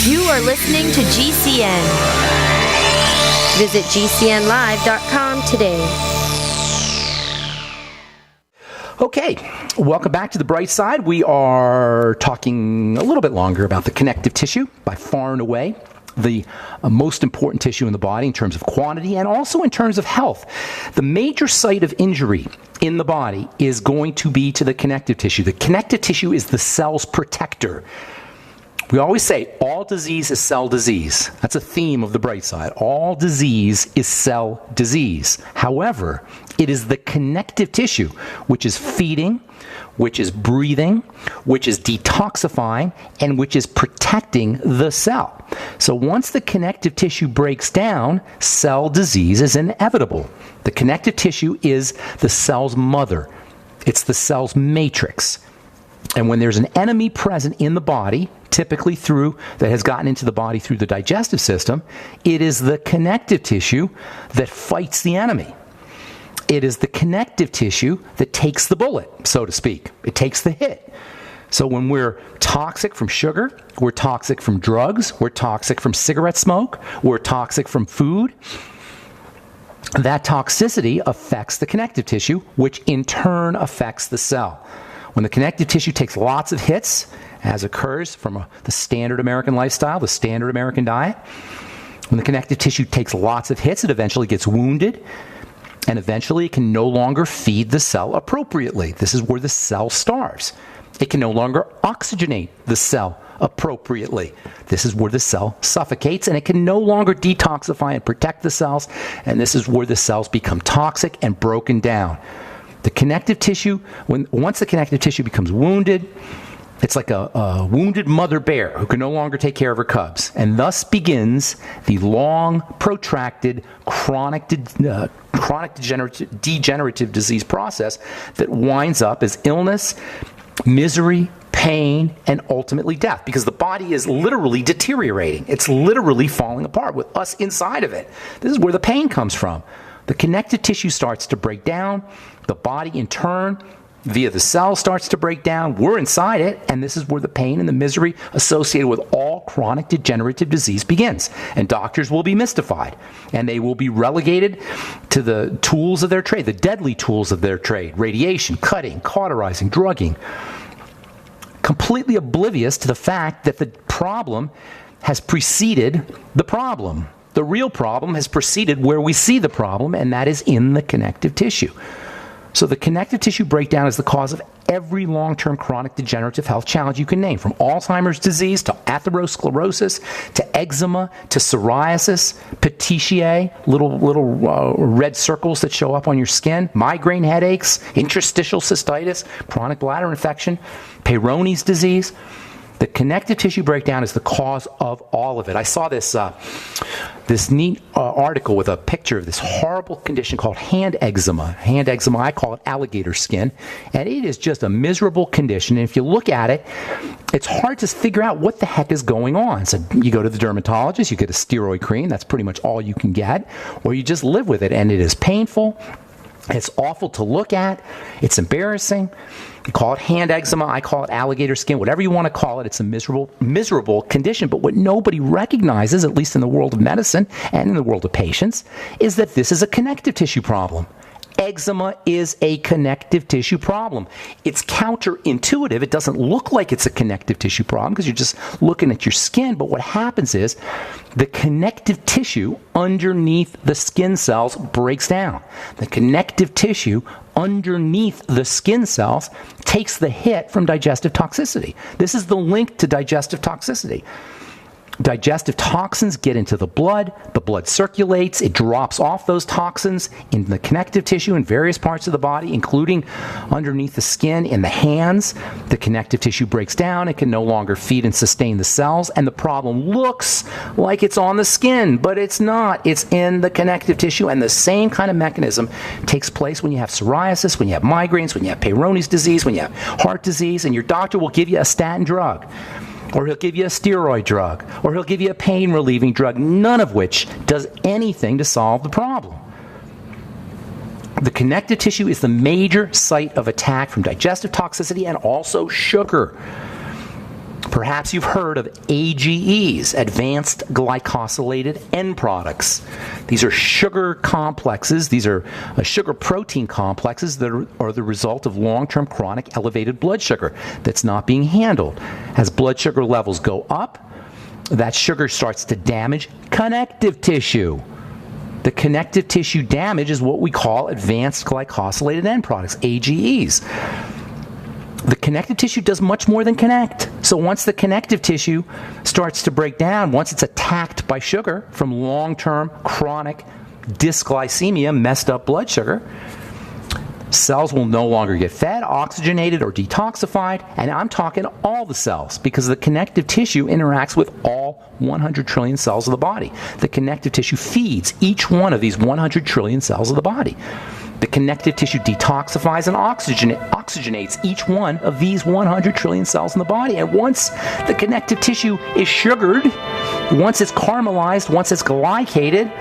You are listening to GCN. Visit GCNlive.com today. Okay, welcome back to The Bright Side. We are talking a little bit longer about the connective tissue, by far and away the most important tissue in the body in terms of quantity and also in terms of health. The major site of injury in the body is going to be to the connective tissue. The connective tissue is the cell's protector. We always say all disease is cell disease. That's a theme of The Bright Side. All disease is cell disease. However, it is the connective tissue which is feeding, which is breathing, which is detoxifying, and which is protecting the cell. So once the connective tissue breaks down, cell disease is inevitable. The connective tissue is the cell's mother. It's the cell's matrix. And when there's an enemy present in the body, typically that has gotten into the body through the digestive system, it is the connective tissue that fights the enemy. It is the connective tissue that takes the bullet, so to speak. It takes the hit. So when we're toxic from sugar, we're toxic from drugs, we're toxic from cigarette smoke, we're toxic from food, that toxicity affects the connective tissue, which in turn affects the cell. When the connective tissue takes lots of hits, as occurs from the standard American lifestyle, the standard American diet, when the connective tissue takes lots of hits, it eventually gets wounded, and eventually it can no longer feed the cell appropriately. This is where the cell starves. It can no longer oxygenate the cell appropriately. This is where the cell suffocates, and it can no longer detoxify and protect the cells, and this is where the cells become toxic and broken down. The connective tissue, once the connective tissue becomes wounded, it's like a wounded mother bear who can no longer take care of her cubs. And thus begins the long, protracted, chronic degenerative disease process that winds up as illness, misery, pain, and ultimately death. Because the body is literally deteriorating. It's literally falling apart with us inside of it. This is where the pain comes from. The connective tissue starts to break down. The body, in turn, via the cell, starts to break down. We're inside it, and this is where the pain and the misery associated with all chronic degenerative disease begins. And doctors will be mystified, and they will be relegated to the tools of their trade, the deadly tools of their trade: radiation, cutting, cauterizing, drugging, completely oblivious to the fact that the problem has preceded the problem. The real problem has preceded where we see the problem, and that is in the connective tissue. So the connective tissue breakdown is the cause of every long-term chronic degenerative health challenge you can name, from Alzheimer's disease to atherosclerosis to eczema to psoriasis, petechiae, little red circles that show up on your skin, migraine headaches, interstitial cystitis, chronic bladder infection, Peyronie's disease. The connective tissue breakdown is the cause of all of it. I saw this neat article with a picture of this horrible condition called hand eczema. Hand eczema, I call it alligator skin. And it is just a miserable condition. And if you look at it, it's hard to figure out what the heck is going on. So you go to the dermatologist, you get a steroid cream. That's pretty much all you can get. Or you just live with it. And it is painful. It's awful to look at. It's embarrassing. You call it hand eczema. I call it alligator skin. Whatever you want to call it, it's a miserable condition. But what nobody recognizes, at least in the world of medicine and in the world of patients, is that this is a connective tissue problem. Eczema is a connective tissue problem. It's counterintuitive. It doesn't look like it's a connective tissue problem because you're just looking at your skin. But what happens is the connective tissue underneath the skin cells breaks down. The connective tissue underneath the skin cells takes the hit from digestive toxicity. This is the link to digestive toxicity. Digestive toxins get into the blood circulates, it drops off those toxins in the connective tissue in various parts of the body, including underneath the skin, in the hands. The connective tissue breaks down, it can no longer feed and sustain the cells, and the problem looks like it's on the skin, but it's not. It's in the connective tissue, and the same kind of mechanism takes place when you have psoriasis, when you have migraines, when you have Peyronie's disease, when you have heart disease, and your doctor will give you a statin drug. Or he'll give you a steroid drug, or he'll give you a pain-relieving drug, none of which does anything to solve the problem. The connective tissue is the major site of attack from digestive toxicity and also sugar. Perhaps you've heard of AGEs, advanced glycosylated end products. These are sugar complexes. These are sugar protein complexes that are the result of long-term chronic elevated blood sugar that's not being handled. As blood sugar levels go up, that sugar starts to damage connective tissue. The connective tissue damage is what we call advanced glycosylated end products, AGEs. The connective tissue does much more than connect. So once the connective tissue starts to break down, once it's attacked by sugar from long-term chronic dysglycemia, messed up blood sugar, cells will no longer get fed, oxygenated, or detoxified, and I'm talking all the cells because the connective tissue interacts with all 100 trillion cells of the body. The connective tissue feeds each one of these 100 trillion cells of the body. The connective tissue detoxifies and oxygenates each one of these 100 trillion cells in the body. And once the connective tissue is sugared, once it's caramelized, once it's glycated,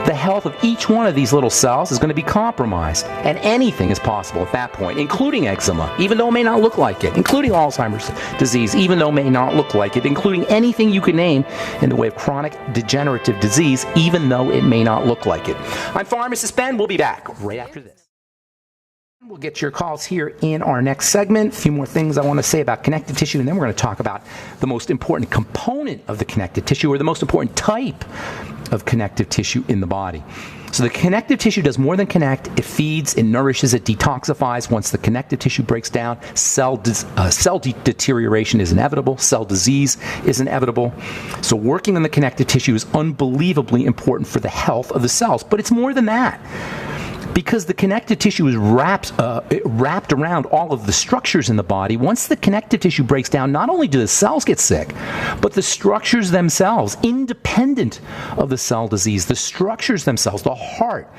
the health of each one of these little cells is going to be compromised. And anything is possible at that point, including eczema, even though it may not look like it, including Alzheimer's disease, even though it may not look like it, including anything you can name in the way of chronic degenerative disease, even though it may not look like it. I'm Pharmacist Ben. We'll be back right after this. We'll get your calls here in our next segment. A few more things I want to say about connective tissue, and then we're going to talk about the most important component of the connective tissue, or the most important type of connective tissue in the body. So the connective tissue does more than connect. It feeds, it nourishes, it detoxifies. Once the connective tissue breaks down, cell deterioration is inevitable. Cell disease is inevitable. So working on the connective tissue is unbelievably important for the health of the cells. But it's more than that. Because the connective tissue is wrapped around all of the structures in the body, once the connective tissue breaks down, not only do the cells get sick, but the structures themselves, independent of the cell disease, the structures themselves, the heart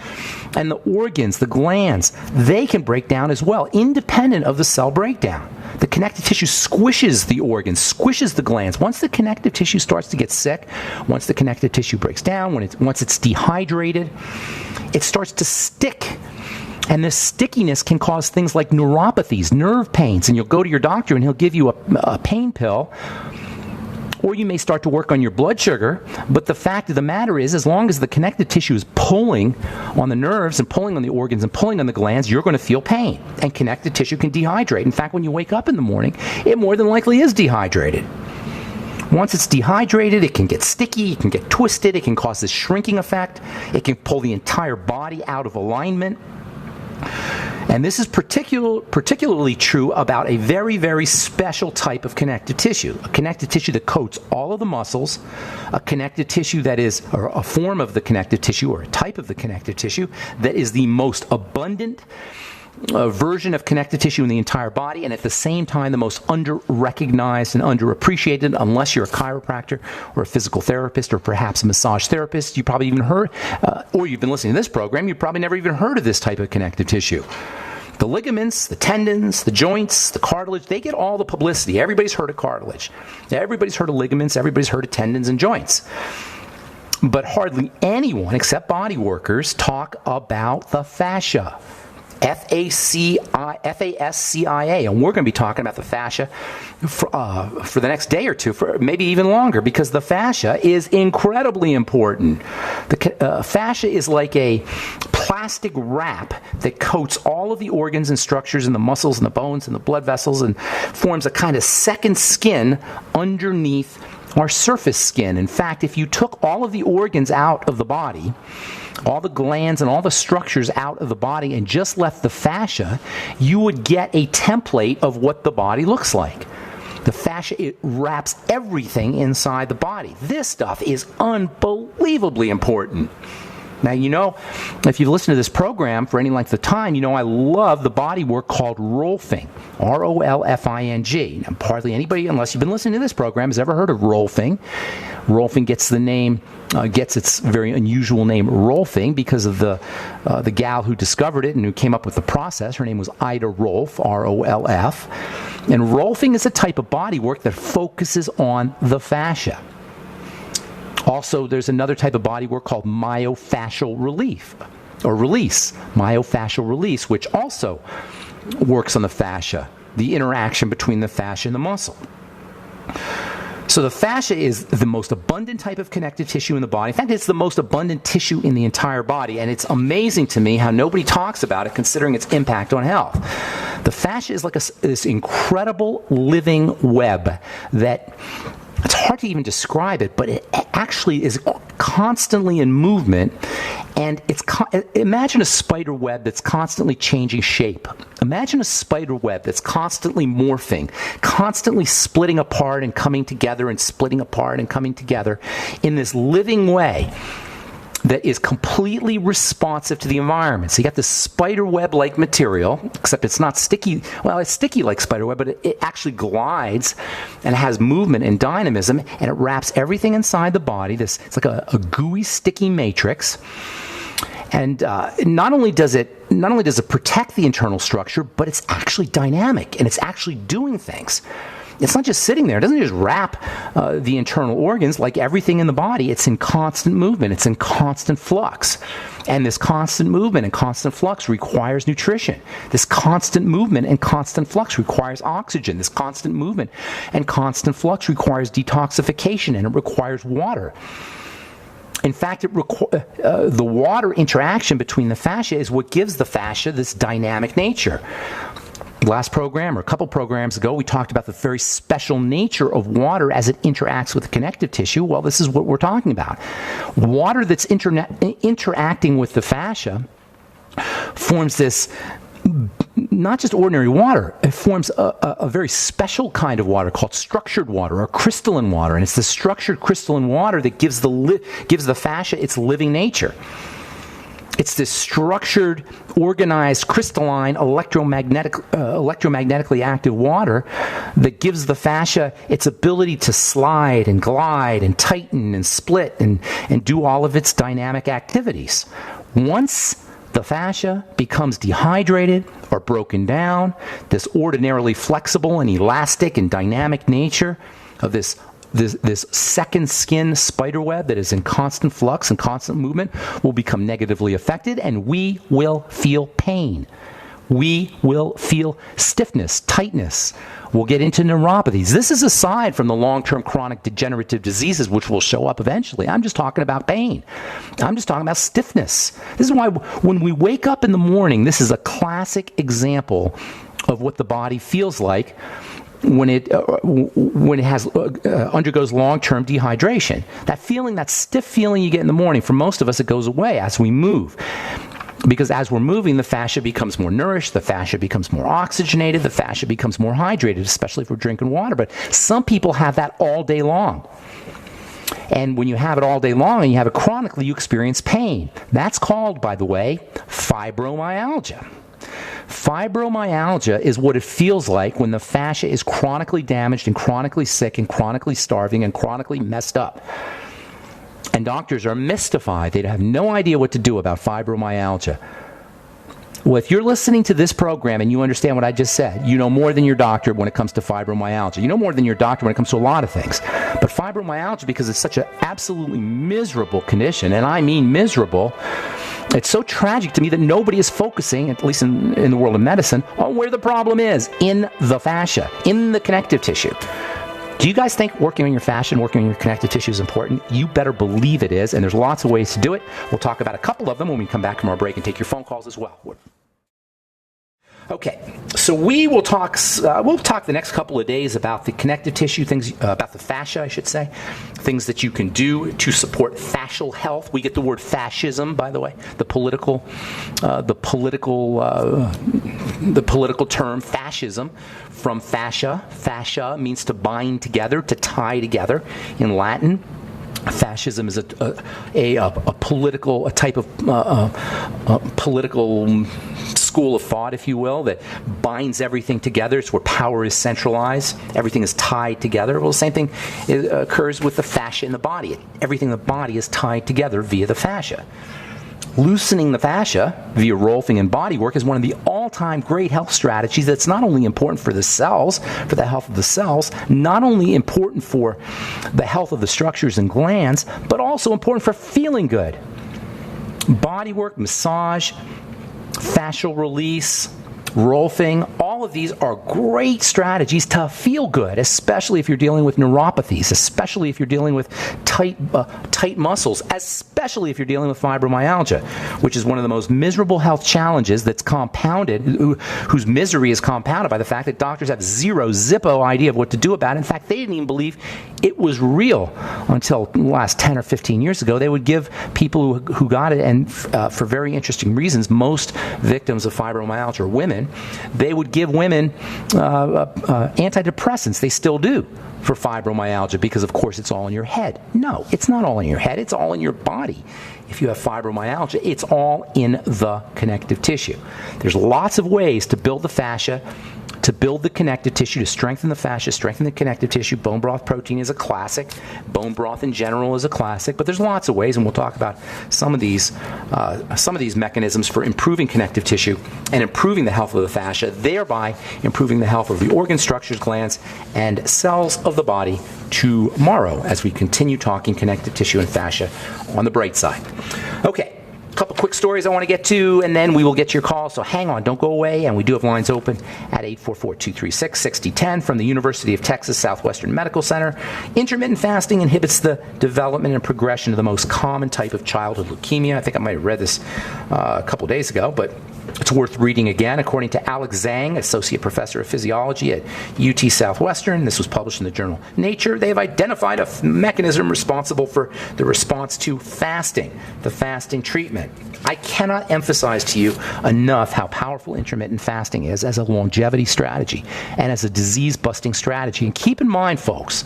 and the organs, the glands, they can break down as well, independent of the cell breakdown. The connective tissue squishes the organs, squishes the glands. Once the connective tissue starts to get sick, once the connective tissue breaks down, once it's dehydrated, it starts to stick. And this stickiness can cause things like neuropathies, nerve pains, and you'll go to your doctor and he'll give you a pain pill, or you may start to work on your blood sugar. But the fact of the matter is, as long as the connective tissue is pulling on the nerves and pulling on the organs and pulling on the glands, you're going to feel pain. And connective tissue can dehydrate. In fact, when you wake up in the morning, it more than likely is dehydrated. Once it's dehydrated, it can get sticky, it can get twisted, it can cause this shrinking effect, it can pull the entire body out of alignment. And this is particularly true about a very, very special type of connective tissue, a connective tissue that coats all of the muscles, a connective tissue that is, or a form of the connective tissue, or a type of the connective tissue that is the most abundant version of connective tissue in the entire body, and at the same time the most under-recognized and underappreciated, unless you're a chiropractor or a physical therapist or perhaps a massage therapist. You probably even heard, or you've been listening to this program, you probably never even heard of this type of connective tissue. The ligaments, the tendons, the joints, the cartilage, they get all the publicity. Everybody's heard of cartilage. Everybody's heard of ligaments. Everybody's heard of tendons and joints. But hardly anyone except body workers talk about the fascia. F-A-S-C-I-A, and we're going to be talking about the fascia for the next day or two, for maybe even longer, because the fascia is incredibly important. The fascia is like a plastic wrap that coats all of the organs and structures and the muscles and the bones and the blood vessels and forms a kind of second skin underneath our surface skin. In fact, if you took all of the organs out of the body, all the glands and all the structures out of the body, and just left the fascia, you would get a template of what the body looks like. The fascia, it wraps everything inside the body. This stuff is unbelievably important. Now, you know, if you've listened to this program for any length of time, you know I love the body work called Rolfing, R-O-L-F-I-N-G. Now, hardly anybody, unless you've been listening to this program, has ever heard of Rolfing. Rolfing gets the name, gets its very unusual name Rolfing because of the gal who discovered it and who came up with the process. Her name was Ida Rolf, R-O-L-F. And Rolfing is a type of body work that focuses on the fascia. Also, there's another type of body work called myofascial release, myofascial release, which also works on the fascia, the interaction between the fascia and the muscle. So the fascia is the most abundant type of connective tissue in the body. In fact, it's the most abundant tissue in the entire body, and it's amazing to me how nobody talks about it considering its impact on health. The fascia is like this incredible living web that it's hard to even describe it, but it actually is constantly in movement, and imagine a spider web that's constantly changing shape. Imagine a spider web that's constantly morphing, constantly splitting apart and coming together and splitting apart and coming together in this living way that is completely responsive to the environment. So you got this spider web-like material, except it's not sticky. Well, it's sticky like spider web, but it actually glides and has movement and dynamism, and it wraps everything inside the body. It's like a gooey, sticky matrix. And not only does it protect the internal structure, but it's actually dynamic, and it's actually doing things. It's not just sitting there. It doesn't just wrap the internal organs. Like everything in the body, it's in constant movement. It's in constant flux. And this constant movement and constant flux requires nutrition. This constant movement and constant flux requires oxygen. This constant movement and constant flux requires detoxification, and it requires water. In fact, the water interaction between the fascia is what gives the fascia this dynamic nature. Last program, or a couple programs ago, we talked about the very special nature of water as it interacts with the connective tissue. Well, this is what we're talking about. Water that's interacting with the fascia forms this, not just ordinary water, it forms a very special kind of water called structured water or crystalline water. And it's the structured crystalline water that gives the fascia its living nature. It's this structured, organized, crystalline, electromagnetically active water that gives the fascia its ability to slide and glide and tighten and split and do all of its dynamic activities. Once the fascia becomes dehydrated or broken down, this ordinarily flexible and elastic and dynamic nature of this second skin spider web that is in constant flux and constant movement will become negatively affected, and we will feel pain. We will feel stiffness, tightness. We'll get into neuropathies. This is aside from the long-term chronic degenerative diseases which will show up eventually. I'm just talking about pain. I'm just talking about stiffness. This is why when we wake up in the morning, this is a classic example of what the body feels like when it undergoes long-term dehydration. That feeling, that stiff feeling you get in the morning, for most of us, it goes away as we move. Because as we're moving, the fascia becomes more nourished, the fascia becomes more oxygenated, the fascia becomes more hydrated, especially if we're drinking water. But some people have that all day long. And when you have it all day long and you have it chronically, you experience pain. That's called, by the way, fibromyalgia. Fibromyalgia is what it feels like when the fascia is chronically damaged and chronically sick and chronically starving and chronically messed up. And doctors are mystified. They have no idea what to do about fibromyalgia. Well, if you're listening to this program and you understand what I just said, you know more than your doctor when it comes to fibromyalgia. You know more than your doctor when it comes to a lot of things. But fibromyalgia, because it's such an absolutely miserable condition, and I mean miserable, it's so tragic to me that nobody is focusing, at least in the world of medicine, on where the problem is, in the fascia, in the connective tissue. Do you guys think working on your fascia and working on your connective tissue is important? You better believe it is, and there's lots of ways to do it. We'll talk about a couple of them when we come back from our break and take your phone calls as well. Okay, so we'll talk the next couple of days about the connective tissue, things about the fascia, I should say, things that you can do to support fascial health. We get the word fascism, by the way, the political term fascism from fascia. Fascia means to bind together, to tie together in Latin. Fascism is a type of political school of thought, if you will, that binds everything together. It's where power is centralized. Everything is tied together. Well, the same thing occurs with the fascia in the body. Everything in the body is tied together via the fascia. Loosening the fascia via Rolfing and body work is one of the all-time great health strategies that's not only important for the cells, for the health of the cells, not only important for the health of the structures and glands, but also important for feeling good. Body work, massage, fascial release, Rolfing, all of these are great strategies to feel good, especially if you're dealing with neuropathies, especially if you're dealing with tight muscles, especially if you're dealing with fibromyalgia, which is one of the most miserable health challenges that's compounded, whose misery is compounded by the fact that doctors have zero zippo idea of what to do about it. In fact, they didn't even believe it was real until the last 10 or 15 years ago. They would give people who got it, and for very interesting reasons, most victims of fibromyalgia are women. They would give women antidepressants. They still do for fibromyalgia because, of course, it's all in your head. No, it's not all in your head. It's all in your body. If you have fibromyalgia, it's all in the connective tissue. There's lots of ways to build the fascia, to build the connective tissue, to strengthen the fascia, strengthen the connective tissue. Bone broth protein is a classic. Bone broth in general is a classic, but there's lots of ways, and we'll talk about some of these mechanisms for improving connective tissue and improving the health of the fascia, thereby improving the health of the organ structures, glands, and cells of the body tomorrow as we continue talking connective tissue and fascia on the bright side. Okay. Couple quick stories I want to get to, and then we will get to your call. So hang on, don't go away. And we do have lines open at 844-236-6010 from the University of Texas Southwestern Medical Center. Intermittent fasting inhibits the development and progression of the most common type of childhood leukemia. I think I might have read this a couple days ago, but it's worth reading again. According to Alex Zhang, Associate Professor of Physiology at UT Southwestern, this was published in the journal Nature, they have identified a mechanism responsible for the response to fasting, the fasting treatment. I cannot emphasize to you enough how powerful intermittent fasting is as a longevity strategy and as a disease-busting strategy. And keep in mind, folks,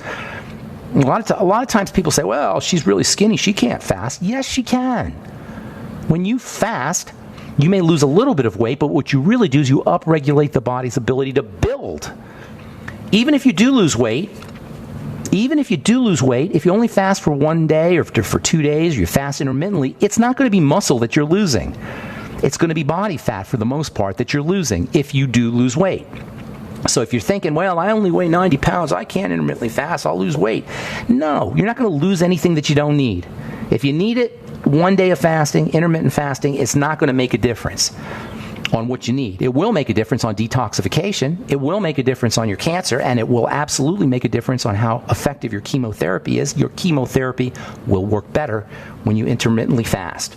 a lot of times people say, well, she's really skinny, she can't fast. Yes, she can. When you fast, you may lose a little bit of weight, but what you really do is you upregulate the body's ability to build. Even if you do lose weight, if you only fast for 1 day or for 2 days, or you fast intermittently, it's not going to be muscle that you're losing. It's going to be body fat for the most part that you're losing if you do lose weight. So if you're thinking, well, I only weigh 90 pounds, I can't intermittently fast, I'll lose weight. No, you're not going to lose anything that you don't need. If you need it, 1 day of fasting, intermittent fasting, it's not going to make a difference on what you need. It will make a difference on detoxification. It will make a difference on your cancer, and it will absolutely make a difference on how effective your chemotherapy is. Your chemotherapy will work better when you intermittently fast.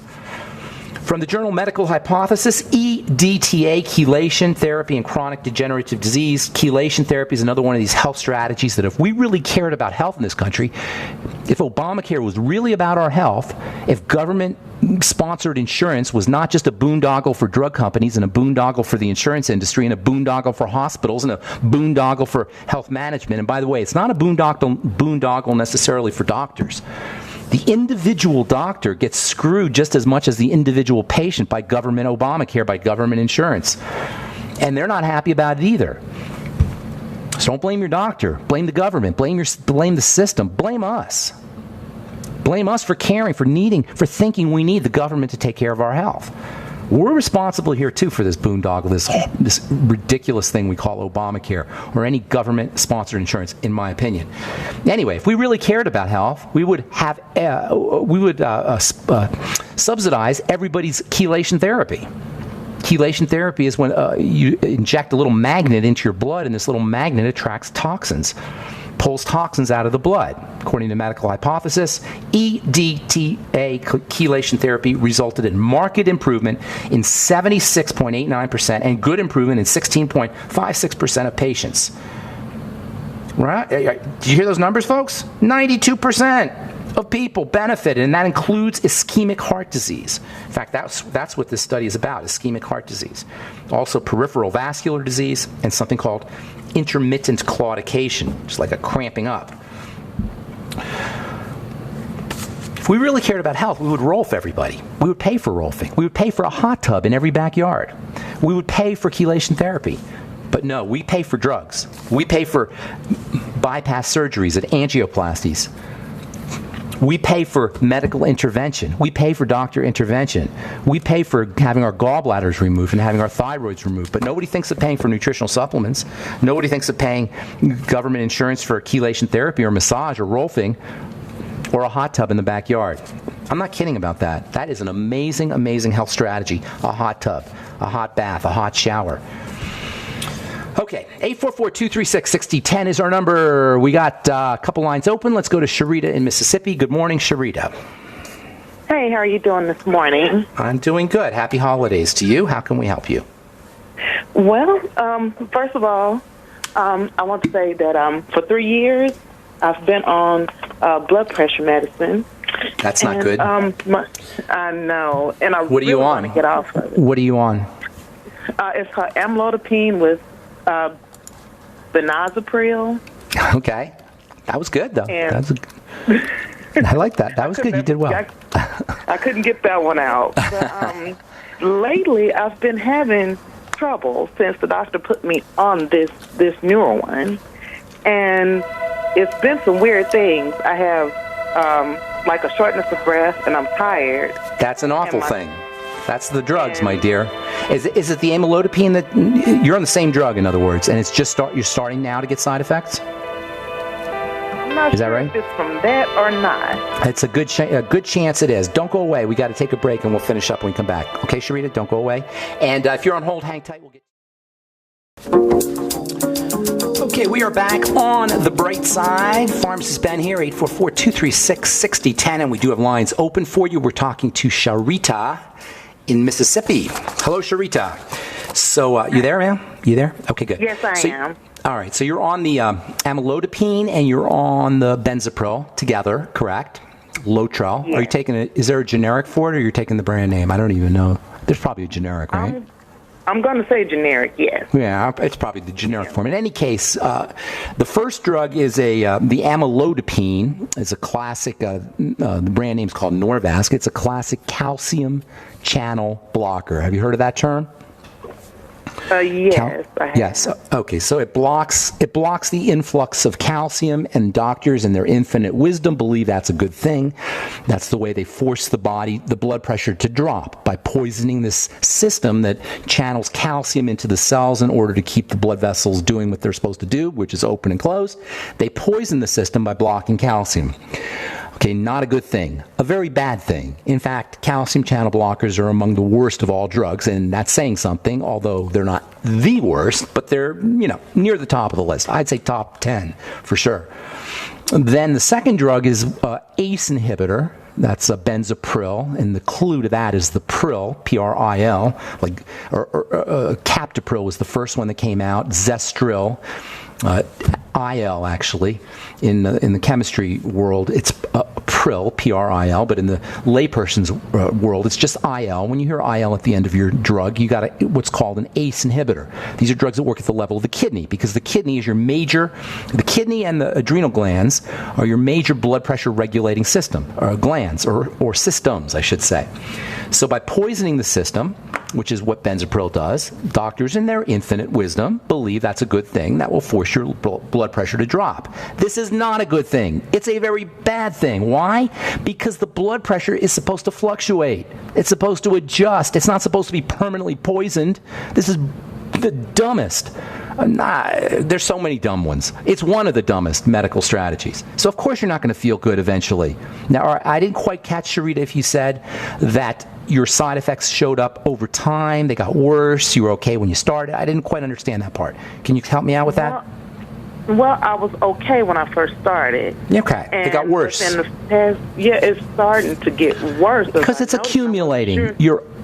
From the journal Medical Hypothesis, EDTA, chelation therapy in chronic degenerative disease. Chelation therapy is another one of these health strategies that if we really cared about health in this country, if Obamacare was really about our health, if government-sponsored insurance was not just a boondoggle for drug companies and a boondoggle for the insurance industry and a boondoggle for hospitals and a boondoggle for health management, and by the way, it's not a boondoggle necessarily for doctors. The individual doctor gets screwed just as much as the individual patient by government Obamacare, by government insurance. And they're not happy about it either. So don't blame your doctor. Blame the government. Blame the system. Blame us. Blame us for caring, for thinking we need the government to take care of our health. We're responsible here, too, for this boondoggle, this ridiculous thing we call Obamacare, or any government-sponsored insurance, in my opinion. Anyway, if we really cared about health, we would subsidize everybody's chelation therapy. Chelation therapy is when you inject a little magnet into your blood, and this little magnet attracts toxins, pulls toxins out of the blood. According to Medical Hypothesis, EDTA chelation therapy resulted in marked improvement in 76.89% and good improvement in 16.56% of patients. Right? Did you hear those numbers, folks? 92% of people benefited, and that includes ischemic heart disease. In fact, that's what this study is about, ischemic heart disease. Also peripheral vascular disease and something called intermittent claudication, which is like a cramping up. If we really cared about health, we would Rolf everybody. We would pay for Rolfing. We would pay for a hot tub in every backyard. We would pay for chelation therapy. But no, we pay for drugs. We pay for bypass surgeries and angioplasties. We pay for medical intervention. We pay for doctor intervention. We pay for having our gallbladders removed and having our thyroids removed. But nobody thinks of paying for nutritional supplements. Nobody thinks of paying government insurance for chelation therapy or massage or Rolfing or a hot tub in the backyard. I'm not kidding about that. That is an amazing, amazing health strategy. A hot tub, a hot bath, a hot shower. Okay, 844-236-6010 is our number. We got a couple lines open. Let's go to Sharita in Mississippi. Good morning, Sharita. Hey, how are you doing this morning? I'm doing good. Happy holidays to you. How can we help you? Well, first of all, I want to say that for 3 years, I've been on blood pressure medicine. That's not good. I know, and I What are you really on? want to get off of it. What are you on? It's called amlodipine with benazepril. Okay. That was good, though. And I like that. That was good. You did well. I couldn't get that one out. But, lately, I've been having trouble since the doctor put me on this newer one, and it's been some weird things. I have like a shortness of breath, and I'm tired. That's an awful thing. That's the drugs, my dear. Is it the amlodipine that you're on the same drug, in other words, and it's just you're starting now to get side effects? I'm not Is that sure right? if it's from that or not. It's a good chance it is. Don't go away. We got to take a break, and we'll finish up when we come back. Okay, Sharita, don't go away. And if you're on hold, hang tight. We'll get. Okay, we are back on the bright side. Pharmacist Ben here, 844-236-6010, and we do have lines open for you. We're talking to Sharita in Mississippi. Hello, Sharita. So, you there, ma'am? You there? Okay, good. Yes, I am. All right, so you're on the amlodipine and you're on the benzapril together, correct? Lotrel. Yes. Are you taking it? Is there a generic for it, or you're taking the brand name? I don't even know. There's probably a generic, right? I'm going to say generic, yes. Yeah, it's probably the generic form. In any case, the first drug is the amlodipine. It's a classic. The brand name's called Norvasc. It's a classic calcium channel blocker. Have you heard of that term? Yes, I have. Yes. Okay. So it blocks the influx of calcium, and doctors in their infinite wisdom believe that's a good thing. That's the way they force the blood pressure to drop, by poisoning this system that channels calcium into the cells in order to keep the blood vessels doing what they're supposed to do, which is open and close. They poison the system by blocking calcium. Okay, not a good thing. A very bad thing. In fact, calcium channel blockers are among the worst of all drugs, and that's saying something, although they're not the worst, but they're, near the top of the list. I'd say top 10 for sure. Then the second drug is ACE inhibitor. That's a benzapril, and the clue to that is the pril, P-R-I-L, or captopril was the first one that came out, Zestril, IL actually, in the chemistry world, it's pril, P-R-I-L, but in the layperson's world, it's just IL. When you hear IL at the end of your drug, you got what's called an ACE inhibitor. These are drugs that work at the level of the kidney, because the kidney is the kidney and the adrenal glands are your major blood pressure regulating system, or glands, or systems, I should say. So by poisoning the system, which is what benzapril does, doctors in their infinite wisdom believe that's a good thing that will force your blood pressure to drop. This is not a good thing. It's a very bad thing. Why? Because the blood pressure is supposed to fluctuate. It's supposed to adjust. It's not supposed to be permanently poisoned. This is the dumbest. There's so many dumb ones. It's one of the dumbest medical strategies. So of course you're not going to feel good eventually. Now, I didn't quite catch, Sharita, if you said that your side effects showed up over time, they got worse, you were okay when you started. I didn't quite understand that part. Can you help me out with that? Well, I was okay when I first started. Okay, it got worse. In the past, it's starting to get worse. Because it's accumulating.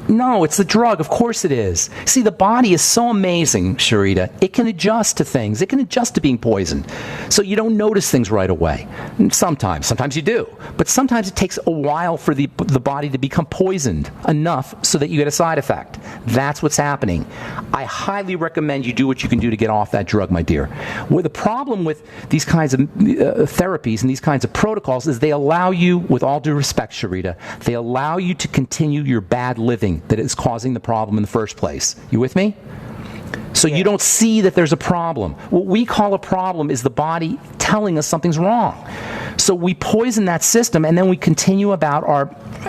No, it's the drug. Of course it is. See, the body is so amazing, Sharita. It can adjust to things. It can adjust to being poisoned. So you don't notice things right away. Sometimes you do. But sometimes it takes a while for the body to become poisoned enough so that you get a side effect. That's what's happening. I highly recommend you do what you can do to get off that drug, my dear. Well, the problem with these kinds of therapies and these kinds of protocols is they allow you, with all due respect, Sharita, they allow you to continue your bad living that is causing the problem in the first place. You with me? So you don't see that there's a problem. What we call a problem is the body telling us something's wrong. So we poison that system, and then we continue about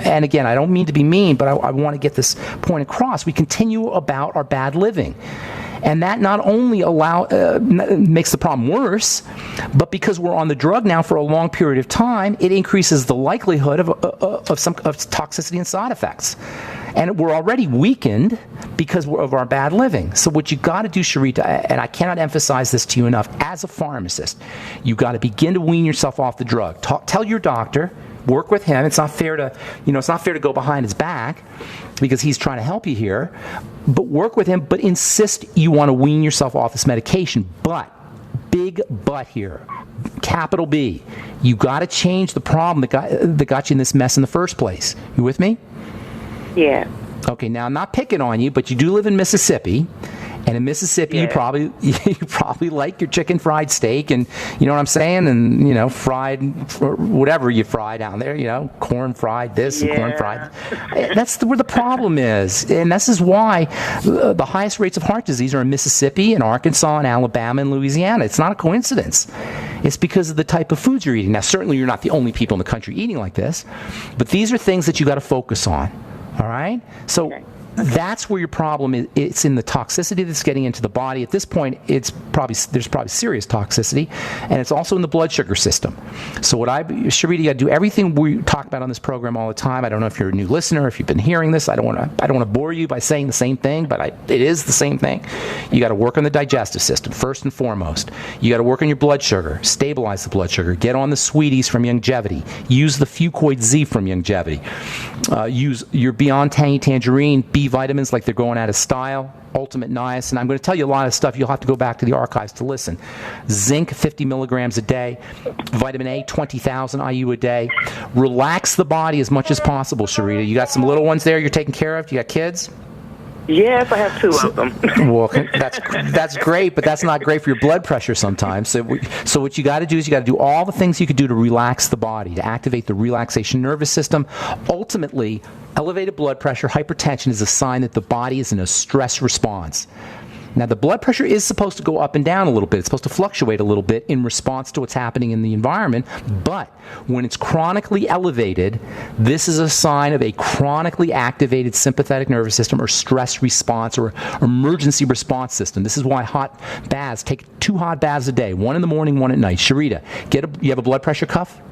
and again, I don't mean to be mean, but I want to get this point across. We continue about our bad living. And that not only makes the problem worse, but because we're on the drug now for a long period of time, it increases the likelihood of toxicity and side effects. And we're already weakened because of our bad living. So what you got to do, Sharita, and I cannot emphasize this to you enough, as a pharmacist, you got to begin to wean yourself off the drug. Tell your doctor, work with him. It's not fair to, it's not fair to go behind his back because he's trying to help you here. But work with him, but insist you want to wean yourself off this medication. But, big but here, capital B, you got to change the problem that got you in this mess in the first place. You with me? Yeah. Okay, now I'm not picking on you, but you do live in Mississippi. And in Mississippi, you probably like your chicken fried steak, and you know what I'm saying, and fried whatever you fry down there, corn fried this and corn fried. That's where the problem is, and this is why the highest rates of heart disease are in Mississippi and Arkansas and Alabama and Louisiana. It's not a coincidence. It's because of the type of foods you're eating. Now, certainly you're not the only people in the country eating like this, but these are things that you got to focus on. All right, so. Okay. That's where your problem is. It's in the toxicity that's getting into the body. At this point, there's probably serious toxicity, and it's also in the blood sugar system. So Sharita, you got to do everything we talk about on this program all the time. I don't know if you're a new listener, if you've been hearing this. I don't want to bore you by saying the same thing, but it is the same thing. You got to work on the digestive system first and foremost. You got to work on your blood sugar, stabilize the blood sugar, get on the sweeties from Youngevity, use the Fucoid Z from Youngevity, use your Beyond Tangy Tangerine B vitamins like they're going out of style, Ultimate Niacin. I'm going to tell you a lot of stuff. You'll have to go back to the archives to listen. Zinc, 50 milligrams a day. Vitamin A, 20,000 IU a day. Relax the body as much as possible, Sharita. You got some little ones there you're taking care of? You got kids? Yes, I have 2 of them. Well, that's great, but that's not great for your blood pressure sometimes. So what you got to do is you got to do all the things you could do to relax the body, to activate the relaxation nervous system. Ultimately, elevated blood pressure, hypertension is a sign that the body is in a stress response. Now, the blood pressure is supposed to go up and down a little bit. It's supposed to fluctuate a little bit in response to what's happening in the environment. But when it's chronically elevated, this is a sign of a chronically activated sympathetic nervous system or stress response or emergency response system. This is why hot baths, take 2 hot baths a day, 1 in the morning, 1 at night. Sharita, you have a blood pressure cuff?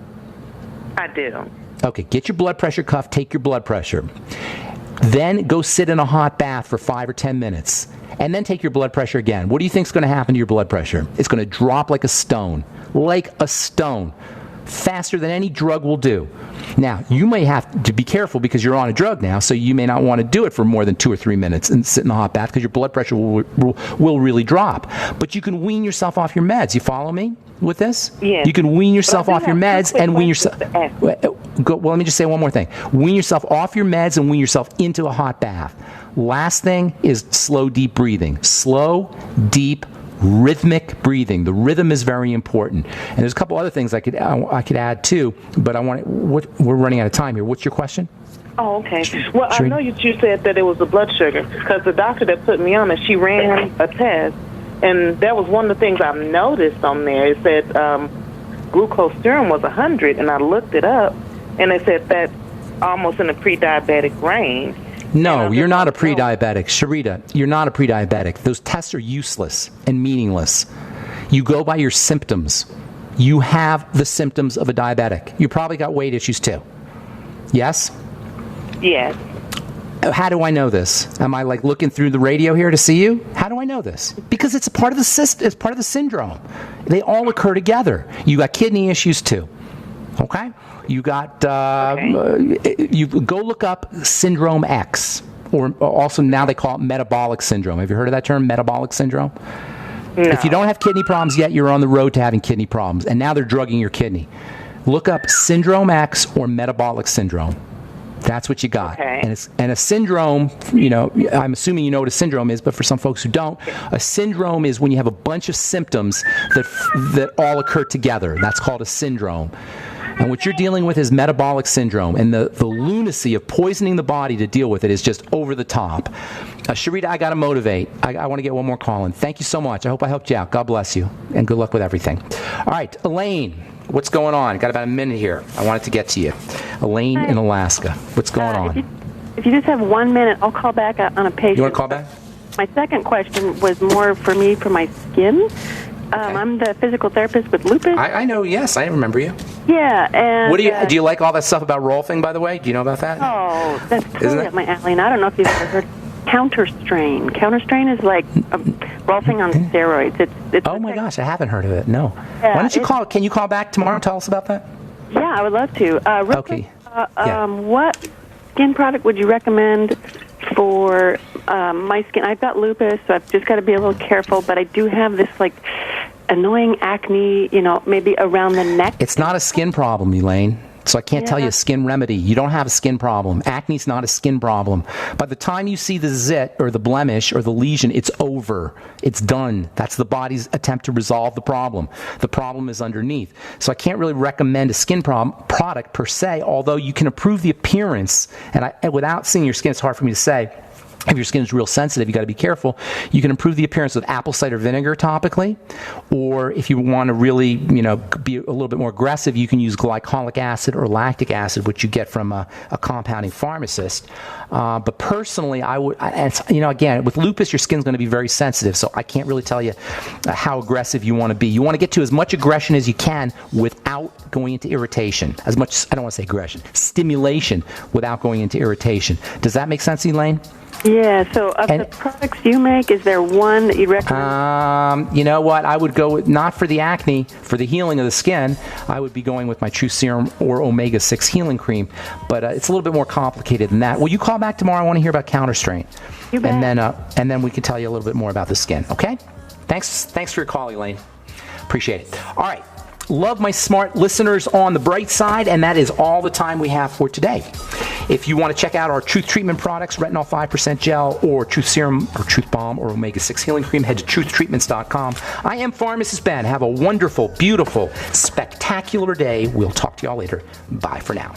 I do. Okay, get your blood pressure cuff, take your blood pressure. Then go sit in a hot bath for 5 or 10 minutes. And then take your blood pressure again. What do you think is going to happen to your blood pressure? It's going to drop like a stone. Like a stone. Faster than any drug will do. Now, you may have to be careful because you're on a drug now, so you may not want to do it for more than 2 or 3 minutes and sit in the hot bath because your blood pressure will really drop. But you can wean yourself off your meds. You follow me with this? Yes. You can wean yourself off your meds and wean yourself... Well, let me just say one more thing. Wean yourself off your meds and wean yourself into a hot bath. Last thing is slow, deep breathing. Slow, deep, rhythmic breathing. The rhythm is very important. And there's a couple other things I could add too, but we're running out of time here. What's your question? Oh, okay. Well, I know you said that it was the blood sugar because the doctor that put me on it, she ran a test, and that was one of the things I've noticed on there. It said glucose serum was 100, and I looked it up, and it said that's almost in the pre-diabetic range. No, you're not a pre-diabetic. Sharita, you're not a pre-diabetic. Those tests are useless and meaningless. You go by your symptoms. You have the symptoms of a diabetic. You probably got weight issues too. Yes? Yes. How do I know this? Am I like looking through the radio here to see you? How do I know this? Because it's a part of it's part of the syndrome. They all occur together. You got kidney issues too. Okay? You got, you go look up Syndrome X, or also now they call it metabolic syndrome. Have you heard of that term, metabolic syndrome? No. If you don't have kidney problems yet, you're on the road to having kidney problems, and now they're drugging your kidney. Look up Syndrome X or metabolic syndrome. That's what you got. Okay. And a syndrome, I'm assuming you know what a syndrome is, but for some folks who don't, a syndrome is when you have a bunch of symptoms that all occur together. That's called a syndrome. And what you're dealing with is metabolic syndrome, and the lunacy of poisoning the body to deal with it is just over the top. Sharita, I got to motivate. I want to get one more call in. Thank you so much. I hope I helped you out. God bless you, and good luck with everything. All right, Elaine, what's going on? Got about a minute here. I wanted to get to you. Elaine in Alaska. What's going on? If you just have 1 minute, I'll call back on a patient. You want to call back? My second question was more for me for my skin. I'm the physical therapist with lupus. I know, yes, I remember you. Yeah, and... What do you like all that stuff about rolfing, by the way? Do you know about that? Oh, that's Isn't totally it? up my alley. And I don't know if you've ever heard counterstrain. Counterstrain is like rolfing on steroids. It's Oh my gosh, I haven't heard of it. No. Yeah, Why don't you call? Can you call back tomorrow and tell us about that? Yeah, I would love to. Real Okay. quick, Yeah. what skin product would you recommend for my skin? I've got lupus, so I've just got to be a little careful, but I do have this, like, annoying acne, maybe around the neck. It's not a skin problem, Elaine. So I can't tell you Yeah. a skin remedy. You don't have a skin problem. Acne's not a skin problem. By the time you see the zit or the blemish or the lesion, it's over. It's done. That's the body's attempt to resolve the problem. The problem is underneath. So I can't really recommend a skin product per se, although you can improve the appearance. And without seeing your skin, it's hard for me to say. If your skin is real sensitive, you got to be careful. You can improve the appearance with apple cider vinegar topically, or if you want to really, be a little bit more aggressive, you can use glycolic acid or lactic acid, which you get from a compounding pharmacist. But personally, I would, again, with lupus, your skin's going to be very sensitive, so I can't really tell you how aggressive you want to be. You want to get to as much aggression as you can without going into irritation. I don't want to say aggression, stimulation without going into irritation. Does that make sense, Elaine? Yeah, so of the products you make, is there one that you'd recommend? You know what? I would go with, not for the acne, for the healing of the skin, I would be going with my True Serum or Omega-6 Healing Cream. But it's a little bit more complicated than that. Will you call back tomorrow? I want to hear about Counterstrain. You bet. And then we can tell you a little bit more about the skin, okay? Thanks for your call, Elaine. Appreciate it. All right. Love my smart listeners on the bright side, and that is all the time we have for today. If you want to check out our Truth Treatment products, Retinol 5% Gel, or Truth Serum, or Truth Balm, or Omega-6 Healing Cream, head to truthtreatments.com. I am Pharmacist Ben. Have a wonderful, beautiful, spectacular day. We'll talk to y'all later. Bye for now.